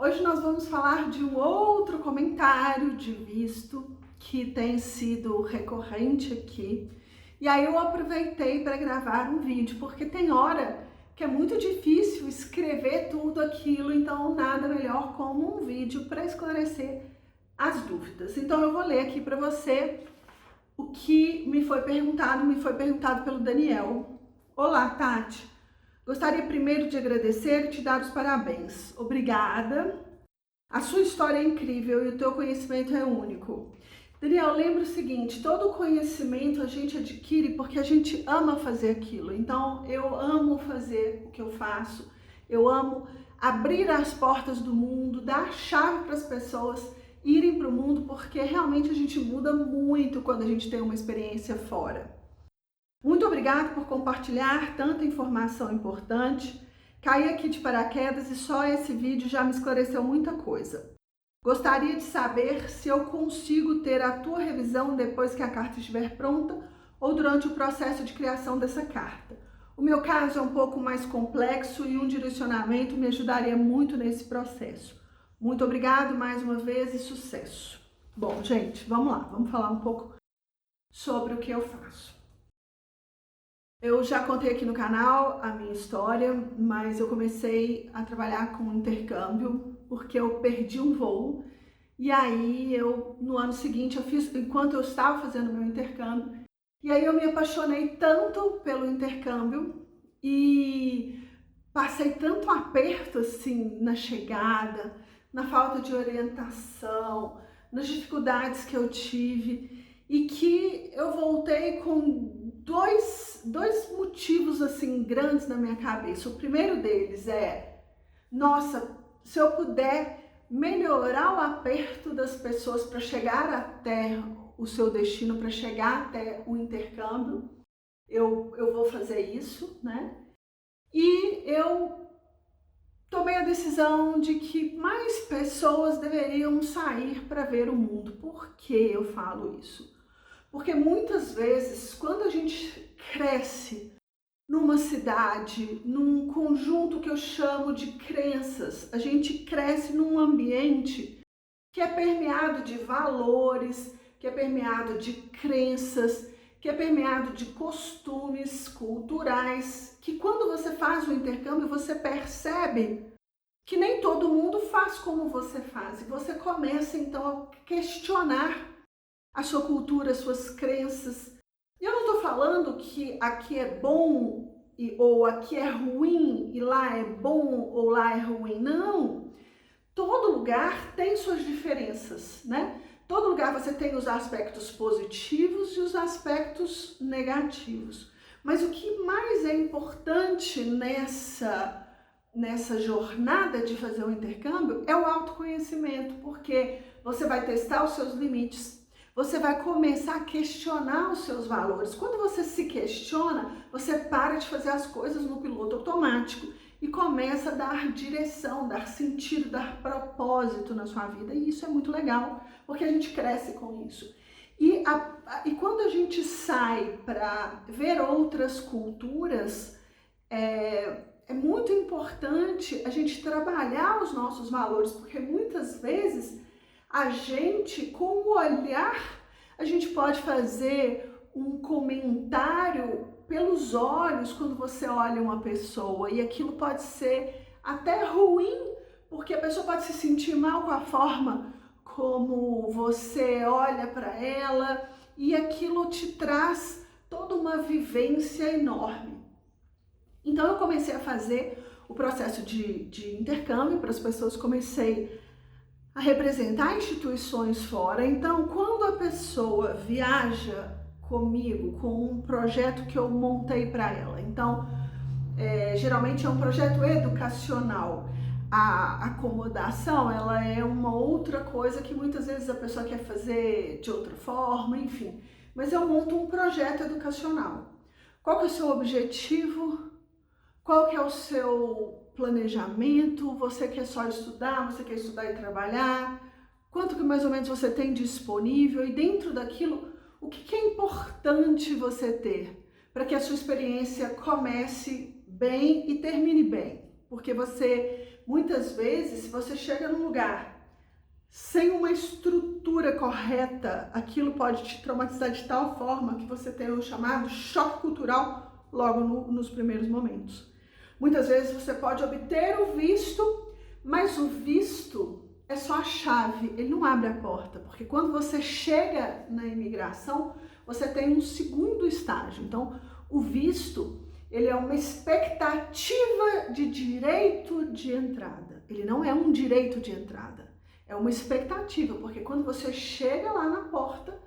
Hoje nós vamos falar de um outro comentário de visto que tem sido recorrente aqui. E aí eu aproveitei para gravar um vídeo, porque tem hora que é muito difícil escrever tudo aquilo, então nada melhor como um vídeo para esclarecer as dúvidas. Então eu vou ler aqui para você o que me foi perguntado pelo Daniel. Olá, Tati. Gostaria primeiro de agradecer e te dar os parabéns. Obrigada. A sua história é incrível e o teu conhecimento é único. Daniel, lembra o seguinte, todo conhecimento a gente adquire porque a gente ama fazer aquilo. Então, eu amo fazer o que eu faço. Eu amo abrir as portas do mundo, dar a chave para as pessoas irem para o mundo, porque realmente a gente muda muito quando a gente tem uma experiência fora. Muito obrigada por compartilhar tanta informação importante. Caí aqui de paraquedas e só esse vídeo já me esclareceu muita coisa. Gostaria de saber se eu consigo ter a tua revisão depois que a carta estiver pronta ou durante o processo de criação dessa carta. O meu caso é um pouco mais complexo e um direcionamento me ajudaria muito nesse processo. Muito obrigado mais uma vez e sucesso. Bom, gente, vamos lá, vamos falar um pouco sobre o que eu faço. Eu já contei aqui no canal a minha história, mas eu comecei a trabalhar com intercâmbio porque eu perdi um voo. E aí no ano seguinte, enquanto eu estava fazendo meu intercâmbio, e aí eu me apaixonei tanto pelo intercâmbio e passei tanto aperto assim na chegada, na falta de orientação, nas dificuldades que eu tive, e que eu voltei com dois motivos assim grandes na minha cabeça. O primeiro deles é, nossa, se eu puder melhorar o aperto das pessoas para chegar até o seu destino, para chegar até o intercâmbio, eu vou fazer isso, né? E eu tomei a decisão de que mais pessoas deveriam sair para ver o mundo. Por que eu falo isso? Porque muitas vezes, quando a gente cresce numa cidade, num conjunto que eu chamo de crenças, a gente cresce num ambiente que é permeado de valores, que é permeado de crenças, que é permeado de costumes culturais, que quando você faz o intercâmbio, você percebe que nem todo mundo faz como você faz. E você começa, então, a questionar a sua cultura, as suas crenças. E eu não estou falando que aqui é bom ou aqui é ruim e lá é bom ou lá é ruim. Não! Todo lugar tem suas diferenças, né? Todo lugar você tem os aspectos positivos e os aspectos negativos. Mas o que mais é importante nessa jornada de fazer o intercâmbio é o autoconhecimento, porque você vai testar os seus limites, você vai começar a questionar os seus valores. Quando você se questiona, você para de fazer as coisas no piloto automático e começa a dar direção, dar sentido, dar propósito na sua vida. E isso é muito legal, porque a gente cresce com isso. E quando a gente sai para ver outras culturas, é muito importante a gente trabalhar os nossos valores, porque muitas vezes a gente, com o olhar, a gente pode fazer um comentário pelos olhos quando você olha uma pessoa, e aquilo pode ser até ruim, porque a pessoa pode se sentir mal com a forma como você olha para ela, e aquilo te traz toda uma vivência enorme. Então eu comecei a fazer o processo de intercâmbio para as pessoas, comecei a representar instituições fora. Então, quando a pessoa viaja comigo com um projeto que eu montei para ela, então geralmente é um projeto educacional. A acomodação, ela é uma outra coisa que muitas vezes a pessoa quer fazer de outra forma, enfim. Mas eu monto um projeto educacional. Qual que é o seu objetivo? Qual que é o seu planejamento? Você quer só estudar? Você quer estudar e trabalhar? Quanto que mais ou menos você tem disponível? E dentro daquilo, o que é importante você ter para que a sua experiência comece bem e termine bem? Porque você muitas vezes, se você chega num lugar sem uma estrutura correta, aquilo pode te traumatizar de tal forma que você tem o chamado choque cultural logo nos primeiros momentos. Muitas vezes você pode obter o visto, mas o visto é só a chave, ele não abre a porta, porque quando você chega na imigração, você tem um segundo estágio. Então, o visto, ele é uma expectativa de direito de entrada. Ele não é um direito de entrada. É uma expectativa, porque quando você chega lá na porta,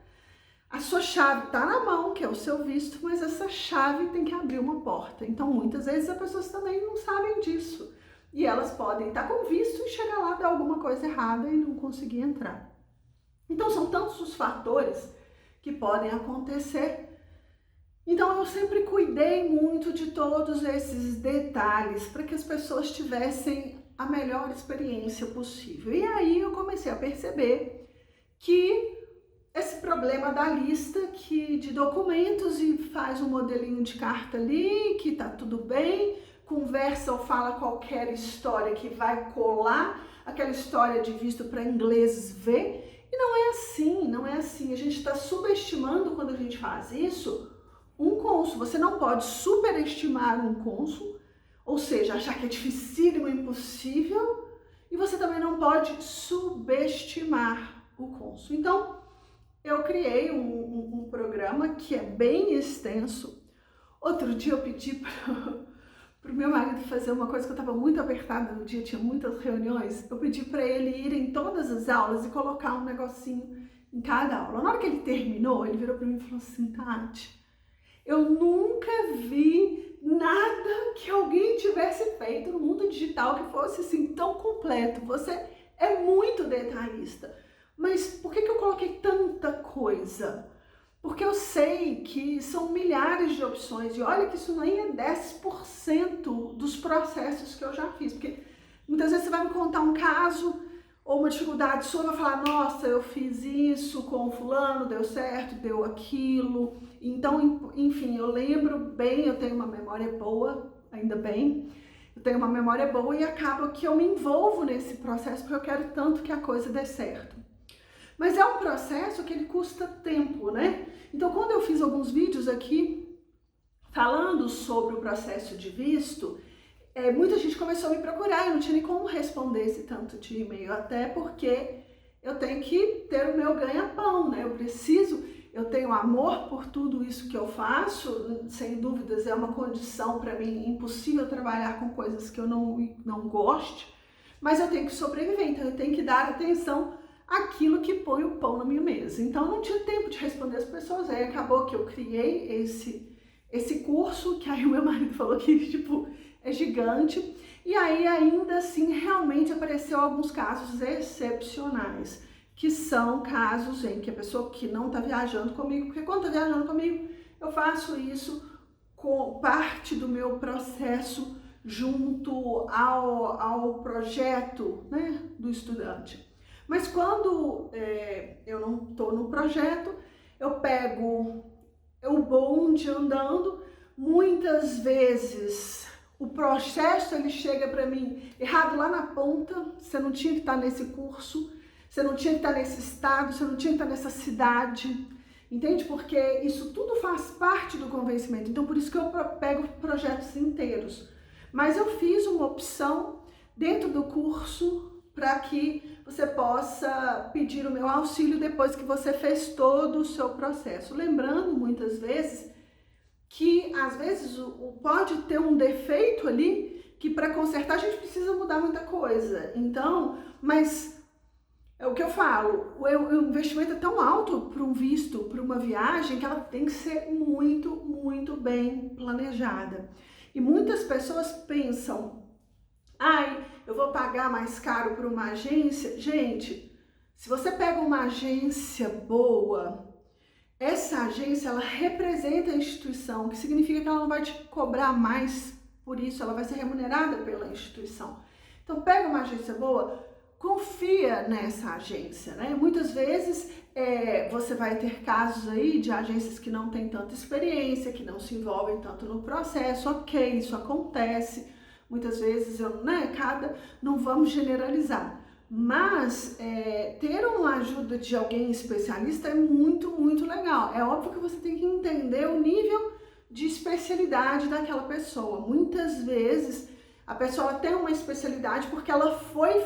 a sua chave está na mão, que é o seu visto, mas essa chave tem que abrir uma porta. Então, muitas vezes as pessoas também não sabem disso. E elas podem estar com visto e chegar lá, dar alguma coisa errada e não conseguir entrar. Então, são tantos os fatores que podem acontecer. Então, eu sempre cuidei muito de todos esses detalhes para que as pessoas tivessem a melhor experiência possível. E aí eu comecei a perceber que esse problema da lista de documentos e faz um modelinho de carta ali, que tá tudo bem, conversa ou fala qualquer história que vai colar, aquela história de visto para ingleses ver. E não é assim, não é assim. A gente está subestimando quando a gente faz isso um cônsul. Você não pode superestimar um cônsul, ou seja, achar que é dificílimo, impossível, e você também não pode subestimar o cônsul. Então, eu criei um programa que é bem extenso. Outro dia eu pedi para o meu marido fazer uma coisa que eu estava muito apertada no dia, tinha muitas reuniões. Eu pedi para ele ir em todas as aulas e colocar um negocinho em cada aula. Na hora que ele terminou, ele virou para mim e falou assim: Tati, eu nunca vi nada que alguém tivesse feito no mundo digital que fosse assim tão completo. Você é muito detalhista. Mas por que eu coloquei tanta coisa? Porque eu sei que são milhares de opções e olha que isso nem é 10% dos processos que eu já fiz. Porque muitas vezes você vai me contar um caso ou uma dificuldade sua, vai falar: nossa, eu fiz isso com o fulano, deu certo, deu aquilo. Então, enfim, eu lembro bem, eu tenho uma memória boa, ainda bem. Eu tenho uma memória boa e acaba que eu me envolvo nesse processo porque eu quero tanto que a coisa dê certo. Mas é um processo que ele custa tempo, né? Então, quando eu fiz alguns vídeos aqui falando sobre o processo de visto, muita gente começou a me procurar, eu não tinha nem como responder esse tanto de e-mail, até porque eu tenho que ter o meu ganha-pão, né? Eu tenho amor por tudo isso que eu faço, sem dúvidas é uma condição para mim impossível trabalhar com coisas que eu não goste, mas eu tenho que sobreviver, então eu tenho que dar atenção àquilo que põe o pão na minha mesa. Então eu não tinha tempo de responder as pessoas, aí acabou que eu criei esse curso, que aí o meu marido falou que tipo é gigante, e aí ainda assim realmente apareceu alguns casos excepcionais, que são casos em que a pessoa que não está viajando comigo, porque quando está viajando comigo, eu faço isso com parte do meu processo junto ao projeto, né, do estudante. Mas quando eu não estou no projeto, eu pego o bonde andando, muitas vezes o processo ele chega para mim errado lá na ponta, você não tinha que estar nesse curso, você não tinha que estar nesse estado, você não tinha que estar nessa cidade, entende? Porque isso tudo faz parte do convencimento, então por isso que eu pego projetos inteiros. Mas eu fiz uma opção dentro do curso para que você possa pedir o meu auxílio depois que você fez todo o seu processo. Lembrando, muitas vezes, que às vezes pode ter um defeito ali que para consertar a gente precisa mudar muita coisa. Então, mas é o que eu falo, o investimento é tão alto para um visto, para uma viagem, que ela tem que ser muito, muito bem planejada. E muitas pessoas pensam: ai, eu vou pagar mais caro por uma agência. Gente, se você pega uma agência boa, essa agência, ela representa a instituição, o que significa que ela não vai te cobrar mais por isso, ela vai ser remunerada pela instituição. Então, pega uma agência boa, confia nessa agência, né? Muitas vezes você vai ter casos aí de agências que não têm tanta experiência, que não se envolvem tanto no processo, ok, isso acontece. muitas vezes não vamos generalizar. Mas ter uma ajuda de alguém especialista é muito, muito legal. É óbvio que você tem que entender o nível de especialidade daquela pessoa. Muitas vezes a pessoa tem uma especialidade porque ela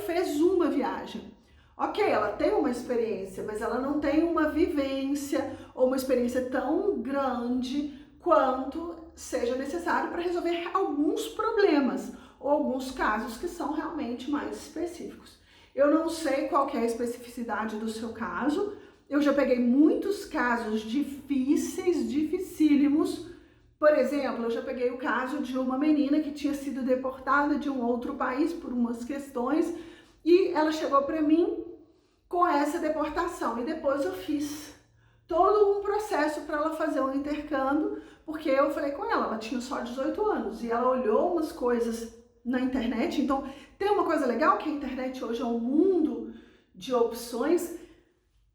fez uma viagem. Ok, ela tem uma experiência, mas ela não tem uma vivência ou uma experiência tão grande quanto seja necessário para resolver alguns problemas ou alguns casos que são realmente mais específicos. Eu não sei qual que é a especificidade do seu caso. Eu já peguei muitos casos difíceis, dificílimos. Por exemplo, eu já peguei o caso de uma menina que tinha sido deportada de um outro país por umas questões e ela chegou para mim com essa deportação e depois eu fiz todo um processo para ela fazer um intercâmbio, porque eu falei com ela tinha só 18 anos e ela olhou umas coisas na internet. Então, tem uma coisa legal que a internet hoje é um mundo de opções,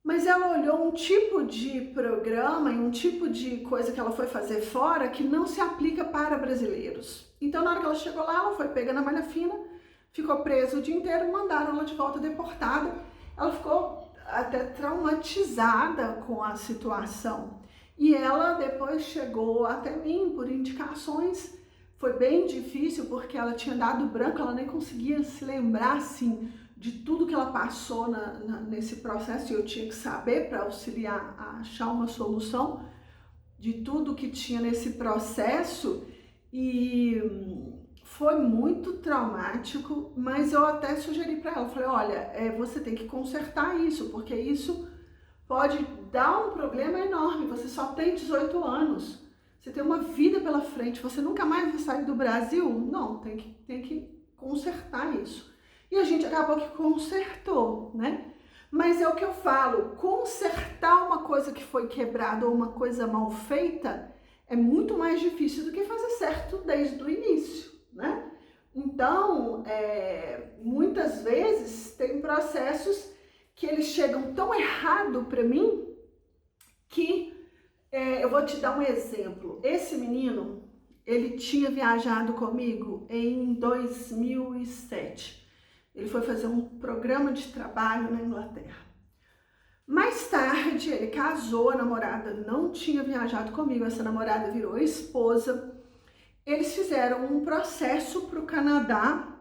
mas ela olhou um tipo de programa e um tipo de coisa que ela foi fazer fora que não se aplica para brasileiros. Então, na hora que ela chegou lá, ela foi pega na malha fina, ficou presa o dia inteiro, mandaram ela de volta deportada. Ela ficou até traumatizada com a situação. E ela depois chegou até mim por indicações. Foi bem difícil porque ela tinha dado branco, ela nem conseguia se lembrar assim de tudo que ela passou nesse processo e eu tinha que saber para auxiliar a achar uma solução de tudo que tinha nesse processo e foi muito traumático, mas eu até sugeri para ela, falei, olha, você tem que consertar isso, porque isso pode dar um problema enorme, você só tem 18 anos, você tem uma vida pela frente, você nunca mais vai sair do Brasil? Não, tem que consertar isso. E a gente acabou que consertou, né? Mas é o que eu falo, consertar uma coisa que foi quebrada ou uma coisa mal feita é muito mais difícil do que fazer certo desde o início, né? Então, muitas vezes tem processos que eles chegam tão errado para mim que eu vou te dar um exemplo. Esse menino, ele tinha viajado comigo em 2007. Ele foi fazer um programa de trabalho na Inglaterra. Mais tarde, ele casou, a namorada não tinha viajado comigo, essa namorada virou esposa. Eles fizeram um processo para o Canadá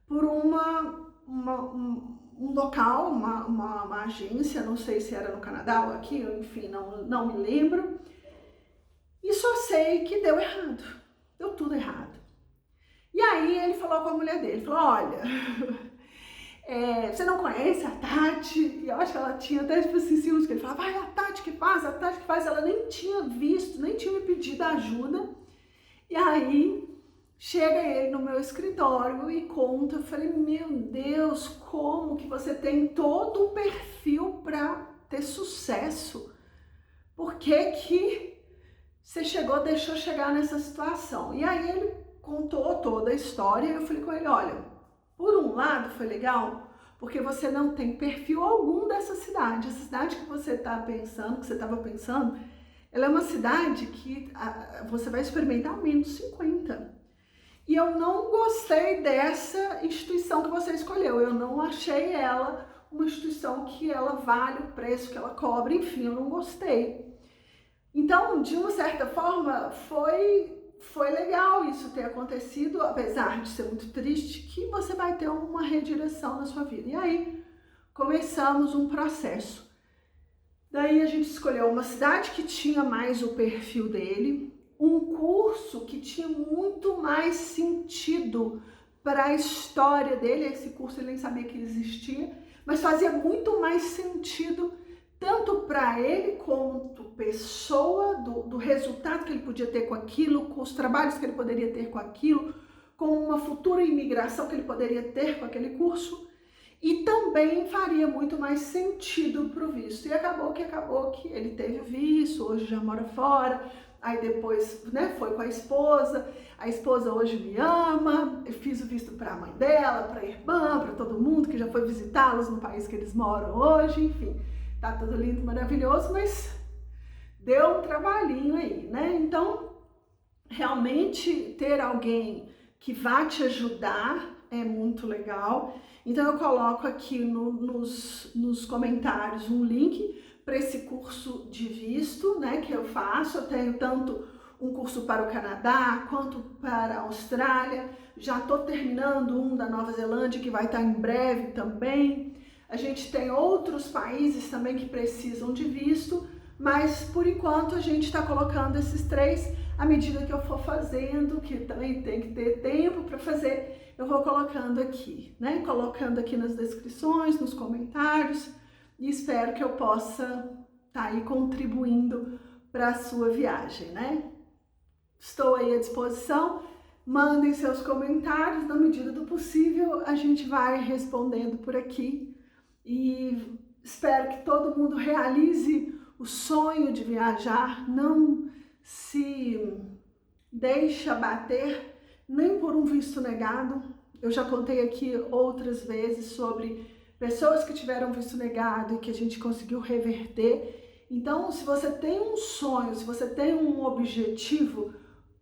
por um local, uma agência, não sei se era no Canadá ou aqui, enfim, não me lembro. E só sei que deu errado, deu tudo errado. E aí ele falou com a mulher dele, falou, olha, você não conhece a Tati? E eu acho que ela tinha até tipo assim, ciúmes, que ele falava, a Tati que faz, ela nem tinha visto, nem tinha me pedido ajuda. E aí chega ele no meu escritório e conta, eu falei, meu Deus, como que você tem todo um perfil para ter sucesso? Por que que você deixou chegar nessa situação? E aí ele contou toda a história e eu falei com ele, olha, por um lado foi legal, porque você não tem perfil algum dessa cidade. Essa cidade que você está pensando, que você estava pensando, ela é uma cidade que você vai experimentar menos 50. E eu não gostei dessa instituição que você escolheu. Eu não achei ela uma instituição que ela vale o preço que ela cobra. Enfim, eu não gostei. Então, de uma certa forma, foi legal isso ter acontecido, apesar de ser muito triste, que você vai ter uma redireção na sua vida. E aí, começamos um processo. Daí a gente escolheu uma cidade que tinha mais o perfil dele, um curso que tinha muito mais sentido para a história dele. Esse curso ele nem sabia que existia, mas fazia muito mais sentido tanto para ele quanto pessoa, do resultado que ele podia ter com aquilo, com os trabalhos que ele poderia ter com aquilo, com uma futura imigração que ele poderia ter com aquele curso, e também faria muito mais sentido para o visto. E acabou que ele teve visto, hoje já mora fora, aí depois foi com a esposa hoje me ama, eu fiz o visto para a mãe dela, para a irmã, para todo mundo que já foi visitá-los no país que eles moram hoje, enfim. Tá tudo lindo, maravilhoso, mas deu um trabalhinho aí, né? Então, realmente ter alguém que vai te ajudar, é muito legal. Então eu coloco aqui nos comentários um link para esse curso de visto, né, que eu faço. Eu tenho tanto um curso para o Canadá quanto para a Austrália. Já estou terminando um da Nova Zelândia que vai estar em breve também. A gente tem outros países também que precisam de visto, mas por enquanto a gente está colocando esses 3 à medida que eu for fazendo, que também tem que ter tempo para fazer, eu vou colocando aqui, né? Colocando aqui nas descrições, nos comentários, e espero que eu possa estar aí contribuindo para a sua viagem, né? Estou aí à disposição, mandem seus comentários, na medida do possível a gente vai respondendo por aqui. E espero que todo mundo realize o sonho de viajar, não se deixe abater nem por um visto negado. Eu já contei aqui outras vezes sobre pessoas que tiveram visto negado e que a gente conseguiu reverter. Então, se você tem um sonho, se você tem um objetivo,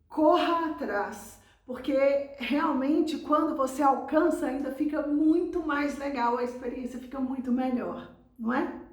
corra atrás, porque realmente quando você alcança ainda fica muito mais legal, a experiência fica muito melhor, não é?